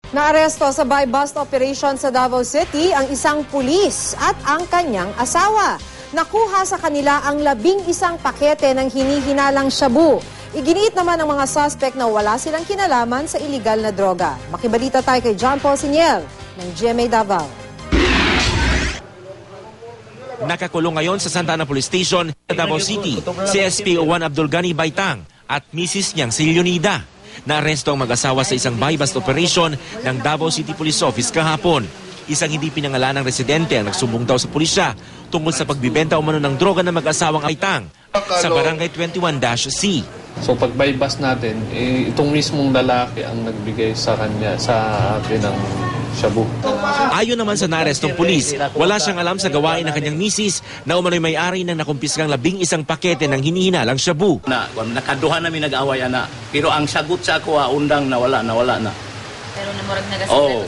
Naaresto sa buy-bust operation sa Davao City ang isang pulis at ang kanyang asawa. Nakuha sa kanila ang 11 pakete ng hinihinalang shabu. Iginiit naman ng mga suspect na wala silang kinalaman sa iligal na droga. Makibalita tayo kay John Paul Siniel ng GMA Davao. Nakakulong ngayon sa Santa Ana Police Station sa Davao City si SPO1 Abdul Ghani Baitang at misis niyang si Leonida. Naaresto ang mag-asawa sa isang buy-bust operation ng Davao City Police Office kahapon. Isang hindi pinangalanang residente ang nagsumbong daw sa pulisya tungkol sa pagbibenta umano ng droga ng mag-asawang Baitang sa Barangay 21-C. So pag buy-bust natin, itong mismong lalaki ang nagbigay sa kanya, sa atin ng shabu. Ayon naman sa naarestong pulis, wala siyang alam sa gawain ng kanyang misis na umano'y may-ari ng nakumpiskang 11 pakete ng hinihinalang shabu. Nakaduha namin nag-away ana, pero ang sagot sa ako undang nawala na. Pero namurag nagasikreto.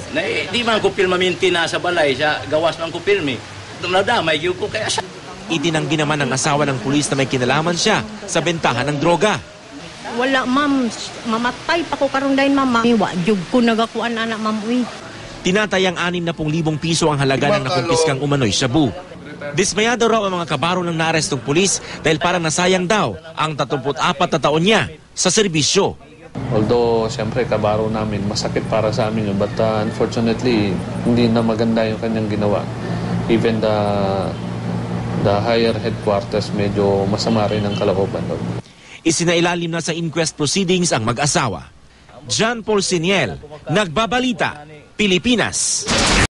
Di man ko pirmaminti na sa balay, sa gawas man ko pirmi. Nadamay gyud ko kaya siya. Itinanggi naman ng asawa ng pulis na may kinalaman siya sa bentahan ng droga. Wala, ma'am. Mamatay pa ko karong dahin, ma'am. Wa jud ko nagakuan anak, ma'am. Tinatayang 60,000 piso ang halaga ng nakumpiskang umano'y shabu. Dismayado raw ang mga kabaro ng naarestong pulis dahil parang nasayang daw ang 34 na taon niya sa serbisyo. Although, siyempre, kabaro namin, masakit para sa amin yun. But unfortunately, hindi na maganda yung kanyang ginawa. Even the higher headquarters, medyo masama rin ang kalooban doon. Isinailalim na sa inquest proceedings ang mag-asawa. John Paul Siniel, Nagbabalita, Pilipinas.